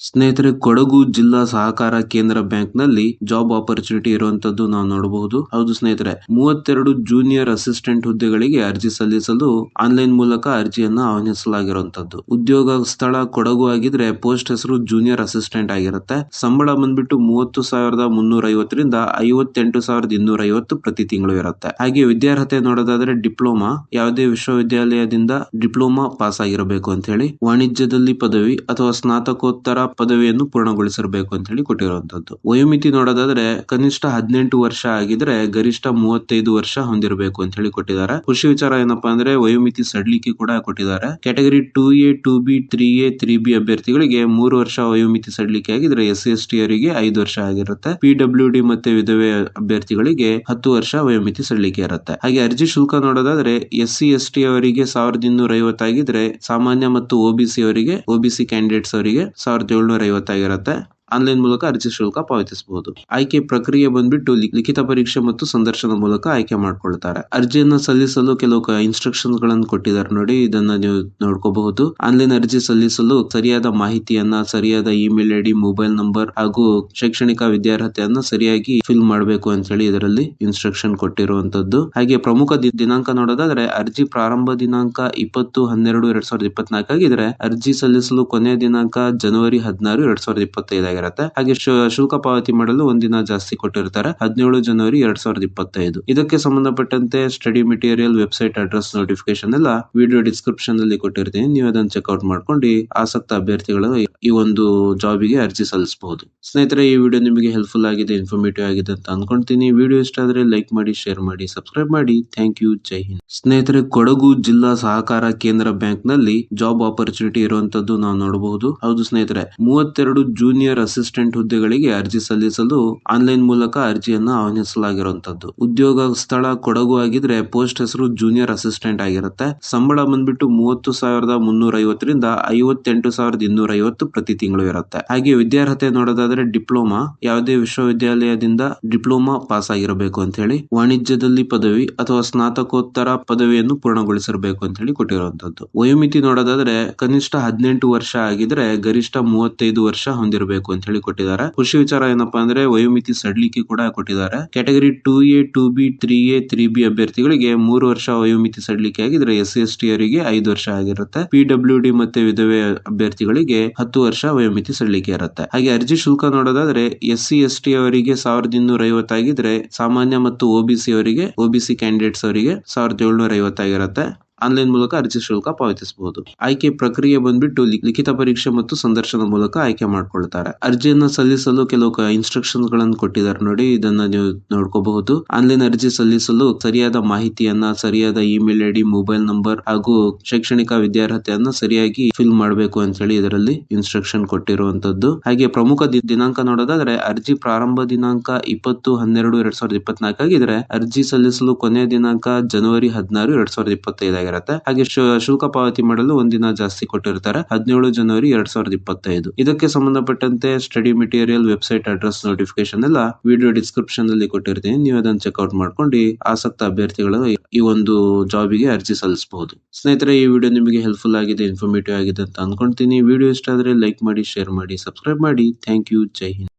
ಸ್ನೇಹಿತರೆ, ಕೊಡಗು ಜಿಲ್ಲಾ ಸಹಕಾರ ಕೇಂದ್ರ ಬ್ಯಾಂಕ್ ನಲ್ಲಿ ಜಾಬ್ ಆಪರ್ಚುನಿಟಿ ಇರುವಂತದ್ದು ನಾವು ನೋಡಬಹುದು. ಹೌದು ಸ್ನೇಹಿತರೆ, 32 ಜೂನಿಯರ್ ಅಸಿಸ್ಟೆಂಟ್ ಹುದ್ದೆಗಳಿಗೆ ಅರ್ಜಿ ಸಲ್ಲಿಸಲು ಆನ್ಲೈನ್ ಮೂಲಕ ಅರ್ಜಿಯನ್ನ ಆಹ್ವಾನಿಸಲಾಗಿರುವಂತದ್ದು. ಉದ್ಯೋಗ ಸ್ಥಳ ಕೊಡಗು ಆಗಿದ್ರೆ ಪೋಸ್ಟ್ ಹೆಸರು ಜೂನಿಯರ್ ಅಸಿಸ್ಟೆಂಟ್ ಆಗಿರುತ್ತೆ. ಸಂಬಳ ಬಂದ್ಬಿಟ್ಟು 30,350 ರಿಂದ 58,250 ಪ್ರತಿ ತಿಂಗಳು ಇರುತ್ತೆ. ಹಾಗೆ ವಿದ್ಯಾರ್ಹತೆ ನೋಡೋದಾದ್ರೆ ಡಿಪ್ಲೊಮಾ, ಯಾವುದೇ ವಿಶ್ವವಿದ್ಯಾಲಯದಿಂದ ಡಿಪ್ಲೊಮಾ ಪಾಸ್ ಆಗಿರಬೇಕು ಅಂತ ಹೇಳಿ, ವಾಣಿಜ್ಯದಲ್ಲಿ ಪದವಿ ಅಥವಾ ಸ್ನಾತಕೋತ್ತರ ಪದವಿಯನ್ನು ಪೂರ್ಣಗೊಳಿಸಿರಬೇಕು ಅಂತ ಹೇಳಿ ಕೊಟ್ಟಿರುವಂತದ್ದು. ವಯೋಮಿತಿ ನೋಡೋದಾದ್ರೆ ಕನಿಷ್ಠ 18 ವರ್ಷ ಆಗಿದ್ರೆ ಗರಿಷ್ಠ 35 ವರ್ಷ ಹೊಂದಿರಬೇಕು ಅಂತ ಹೇಳಿ ಕೊಟ್ಟಿದ್ದಾರೆ. ಖುಷಿ ವಿಚಾರ ಏನಪ್ಪಾ ಅಂದ್ರೆ ವಯೋಮಿತಿ ಸಡಿಲಿಕೆ ಕೂಡ ಕೊಟ್ಟಿದ್ದಾರೆ. Category 2A, 2B, 3A, 3B ಅಭ್ಯರ್ಥಿಗಳಿಗೆ 3 ವರ್ಷ ವಯೋಮಿತಿ ಸಡಿಲಿಕೆ ಆಗಿದ್ರೆ SC/ST ಅವರಿಗೆ 5 ವರ್ಷ ಆಗಿರುತ್ತೆ. PWD ಮತ್ತೆ ವಿಧವೆ ಅಭ್ಯರ್ಥಿಗಳಿಗೆ 10 ವರ್ಷ ವಯೋಮಿತಿ ಸಡಿಲಿಕೆ ಇರುತ್ತೆ. ಹಾಗೆ ಅರ್ಜಿ ಶುಲ್ಕ ನೋಡೋದಾದ್ರೆ SC/ST ಅವರಿಗೆ 1,250 ಆಗಿದ್ರೆ ಸಾಮಾನ್ಯ ಮತ್ತು OBC ಕ್ಯಾಂಡಿಡೇಟ್ಸ್ ಅವರಿಗೆ 1,750 ಆಗಿರುತ್ತೆ. ಆನ್ಲೈನ್ ಮೂಲಕ ಅರ್ಜಿ ಶುಲ್ಕ ಪಾವತಿಸಬಹುದು. ಆಯ್ಕೆ ಪ್ರಕ್ರಿಯೆ ಬಂದ್ಬಿಟ್ಟು ಲಿಖಿತ ಪರೀಕ್ಷೆ ಮತ್ತು ಸಂದರ್ಶನ ಮೂಲಕ ಆಯ್ಕೆ ಮಾಡ್ಕೊಳ್ತಾರೆ. ಅರ್ಜಿಯನ್ನ ಸಲ್ಲಿಸಲು ಕೆಲವು ಇನ್ಸ್ಟ್ರಕ್ಷನ್ ಗಳನ್ನು ಕೊಟ್ಟಿದ್ದಾರೆ ನೋಡಿ, ಇದನ್ನ ನೀವು ನೋಡ್ಕೋಬಹುದು. ಆನ್ಲೈನ್ ಅರ್ಜಿ ಸಲ್ಲಿಸಲು ಸರಿಯಾದ ಮಾಹಿತಿಯನ್ನ, ಸರಿಯಾದ ಇಮೇಲ್ ಐಡಿ, ಮೊಬೈಲ್ ನಂಬರ್ ಹಾಗೂ ಶೈಕ್ಷಣಿಕ ವಿದ್ಯಾರ್ಹತೆಯನ್ನ ಸರಿಯಾಗಿ ಫಿಲ್ ಮಾಡಬೇಕು ಅಂತ ಹೇಳಿ ಇದರಲ್ಲಿ ಇನ್ಸ್ಟ್ರಕ್ಷನ್ ಕೊಟ್ಟಿರುವಂತದ್ದು. ಹಾಗೆ ಪ್ರಮುಖ ದಿನಾಂಕ ನೋಡೋದಾದ್ರೆ ಅರ್ಜಿ ಪ್ರಾರಂಭ ದಿನಾಂಕ 20/12/2024 ಆಗಿದ್ರೆ ಅರ್ಜಿ ಸಲ್ಲಿಸಲು ಕೊನೆಯ ದಿನಾಂಕ ಜನವರಿ 16, 2025 ಆಗಿರುತ್ತೆ. ಹಾಗೆ ಶುಲ್ಕ ಪಾವತಿ ಮಾಡಲು ಒಂದಿನ ಜಾಸ್ತಿ ಕೊಟ್ಟಿರ್ತಾರೆ, 17 ಜನವರಿ 2025. ಇದಕ್ಕೆ ಸಂಬಂಧಪಟ್ಟಂತೆ study material, website address, notification ಎಲ್ಲ ವಿಡಿಯೋ ಡಿಸ್ಕ್ರಿಪ್ಷನ್ ಅಲ್ಲಿ ಕೊಟ್ಟಿರ್ತೀನಿ. ನೀವು ಅದನ್ನ ಚೆಕ್ಔಟ್ ಮಾಡ್ಕೊಂಡು ಆಸಕ್ತ ಅಭ್ಯರ್ಥಿಗಳು ಈ ಒಂದು ಜಾಬಿಗೆ ಅರ್ಜಿ ಸಲ್ಲಿಸಬಹುದು. ಸ್ನೇಹಿತರೆ, ಈ ವಿಡಿಯೋ ನಿಮಗೆ ಹೆಲ್ಪ್ಫುಲ್ ಆಗಿದೆ, ಇನ್ಫಾರ್ಮೇಟಿವ್ ಆಗಿದೆ ಅಂತ ಅನ್ಕೊಂತೀನಿ. ವಿಡಿಯೋ ಇಷ್ಟ ಆದ್ರೆ ಲೈಕ್ ಮಾಡಿ, ಶೇರ್ ಮಾಡಿ, ಸಬ್ಸ್ಕ್ರೈಬ್ ಮಾಡಿ. Thank you. ಜೈ ಹಿಂದ್. ಸ್ನೇಹಿತರೆ, ಕೊಡಗು ಜಿಲ್ಲಾ ಸಹಕಾರ ಕೇಂದ್ರ ಬ್ಯಾಂಕ್ ನಲ್ಲಿ ಜಾಬ್ ಆಪರ್ಚುನಿಟಿ ಇರುವಂತದ್ದು ನಾವು ನೋಡಬಹುದು. ಹೌದು ಸ್ನೇಹಿತರೆ, 32 ಜೂನಿಯರ್ ಅಸಿಸ್ಟೆಂಟ್ ಹುದ್ದೆಗಳಿಗೆ ಅರ್ಜಿ ಸಲ್ಲಿಸಲು ಆನ್ಲೈನ್ ಮೂಲಕ ಅರ್ಜಿಯನ್ನ ಆಹ್ವಾನಿಸಲಾಗಿರುವಂತದ್ದು. ಉದ್ಯೋಗ ಸ್ಥಳ ಕೊಡಗು ಆಗಿದ್ರೆ ಪೋಸ್ಟ್ ಹೆಸರು ಜೂನಿಯರ್ ಅಸಿಸ್ಟೆಂಟ್ ಆಗಿರುತ್ತೆ. ಸಂಬಳ ಬಂದ್ಬಿಟ್ಟು 30,350 ರಿಂದ 58,250 ಪ್ರತಿ ತಿಂಗಳು ಇರುತ್ತೆ. ಹಾಗೆ ವಿದ್ಯಾರ್ಹತೆ ನೋಡೋದಾದ್ರೆ ಡಿಪ್ಲೊಮಾ, ಯಾವುದೇ ವಿಶ್ವವಿದ್ಯಾಲಯದಿಂದ ಡಿಪ್ಲೊಮಾ ಪಾಸ್ ಆಗಿರಬೇಕು ಅಂತ ಹೇಳಿ, ವಾಣಿಜ್ಯದಲ್ಲಿ ಪದವಿ ಅಥವಾ ಸ್ನಾತಕೋತ್ತರ ಪದವಿಯನ್ನು ಪೂರ್ಣಗೊಳಿಸಿರಬೇಕು ಅಂತ ಹೇಳಿ ಕೊಟ್ಟಿರುವಂತದ್ದು. ವಯೋಮಿತಿ ನೋಡೋದಾದ್ರೆ ಕನಿಷ್ಠ 18 ವರ್ಷ ಆಗಿದ್ರೆ ಗರಿಷ್ಠ 35 ವರ್ಷ ಹೊಂದಿರಬೇಕು ಅಂತ ಹೇಳಿ ಕೊಟ್ಟಿದ್ದಾರೆ. ಖುಷಿ ವಿಚಾರ ಏನಪ್ಪಾ ಅಂದ್ರೆ ವಯೋಮಿತಿ ಸಡಿಲಿಕೆ ಕೂಡ ಕೊಟ್ಟಿದ್ದಾರೆ. Category 2A, 2B, 3A, 3B ಅಭ್ಯರ್ಥಿಗಳಿಗೆ 3 ವರ್ಷ ವಯೋಮಿತಿ ಸಡಿಲಿಕೆ ಆಗಿದ್ರೆ SC/ST ಅವರಿಗೆ 5 ವರ್ಷ ಆಗಿರುತ್ತೆ. PWD ಮತ್ತೆ ವಿಧವೆ ಅಭ್ಯರ್ಥಿಗಳಿಗೆ 10 ವರ್ಷ ವಯೋಮಿತಿ ಸಡಿಲಿಕೆ ಇರುತ್ತೆ. ಹಾಗೆ ಅರ್ಜಿ ಶುಲ್ಕ ನೋಡೋದಾದ್ರೆ SC/ST ಅವರಿಗೆ 1,250 ಆಗಿದ್ರೆ ಸಾಮಾನ್ಯ ಮತ್ತು OBC ಕ್ಯಾಂಡಿಡೇಟ್ಸ್ ಅವರಿಗೆ 1,750 ಆಗಿರುತ್ತೆ. ಆನ್ಲೈನ್ ಮೂಲಕ ಅರ್ಜಿ ಶುಲ್ಕ ಪಾವತಿಸಬಹುದು. ಆಯ್ಕೆ ಪ್ರಕ್ರಿಯೆ ಬಂದ್ಬಿಟ್ಟು ಲಿಖಿತ ಪರೀಕ್ಷೆ ಮತ್ತು ಸಂದರ್ಶನ ಮೂಲಕ ಆಯ್ಕೆ ಮಾಡ್ಕೊಳ್ತಾರೆ. ಅರ್ಜಿಯನ್ನ ಸಲ್ಲಿಸಲು ಕೆಲವು ಇನ್ಸ್ಟ್ರಕ್ಷನ್ ಗಳನ್ನು ಕೊಟ್ಟಿದ್ದಾರೆ ನೋಡಿ, ಇದನ್ನ ನೀವು ನೋಡ್ಕೋಬಹುದು. ಆನ್ಲೈನ್ ಅರ್ಜಿ ಸಲ್ಲಿಸಲು ಸರಿಯಾದ ಮಾಹಿತಿಯನ್ನ, ಸರಿಯಾದ ಇಮೇಲ್ ಐಡಿ, ಮೊಬೈಲ್ ನಂಬರ್ ಹಾಗೂ ಶೈಕ್ಷಣಿಕ ವಿದ್ಯಾರ್ಹತೆಯನ್ನ ಸರಿಯಾಗಿ ಫಿಲ್ ಮಾಡಬೇಕು ಅಂತ ಹೇಳಿ ಇದರಲ್ಲಿ ಇನ್ಸ್ಟ್ರಕ್ಷನ್ ಕೊಟ್ಟಿರುವಂತದ್ದು. ಹಾಗೆ ಪ್ರಮುಖ ದಿನಾಂಕ ನೋಡೋದಾದ್ರೆ ಅರ್ಜಿ ಪ್ರಾರಂಭ ದಿನಾಂಕ 20/12/2024 ಆಗಿದ್ರೆ ಅರ್ಜಿ ಸಲ್ಲಿಸಲು ಕೊನೆಯ ದಿನಾಂಕ ಜನವರಿ 16, 2025 ಆಗಿರುತ್ತೆ. ಹಾಗೆ ಶುಲ್ಕ ಪಾವತಿ ಮಾಡಲು ಒಂದಿನ ಜಾಸ್ತಿ ಕೊಟ್ಟಿರ್ತಾರೆ, 17 ಜನವರಿ 2025. ಇದಕ್ಕೆ ಸಂಬಂಧಪಟ್ಟಂತೆ study material, website address, notification ಎಲ್ಲ ವಿಡಿಯೋ ಡಿಸ್ಕ್ರಿಪ್ಷನ್ ಅಲ್ಲಿ ಕೊಟ್ಟಿರ್ತೀನಿ. ನೀವು ಅದನ್ನ ಚೆಕ್ಔಟ್ ಮಾಡ್ಕೊಂಡು ಆಸಕ್ತ ಅಭ್ಯರ್ಥಿಗಳು ಈ ಒಂದು ಜಾಬಿಗೆ ಅರ್ಜಿ ಸಲ್ಲಿಸಬಹುದು. ಸ್ನೇಹಿತರೆ, ಈ ವಿಡಿಯೋ ನಿಮಗೆ ಹೆಲ್ಪ್ಫುಲ್ ಆಗಿದೆ, ಇನ್ಫಾರ್ಮೇಟಿವ್ ಆಗಿದೆ ಅಂತ ಅನ್ಕೊಂತೀನಿ. ವಿಡಿಯೋ ಇಷ್ಟ ಆದ್ರೆ ಲೈಕ್ ಮಾಡಿ, ಶೇರ್ ಮಾಡಿ, ಸಬ್ಸ್ಕ್ರೈಬ್ ಮಾಡಿ. Thank you. ಜೈ ಹಿಂದ್.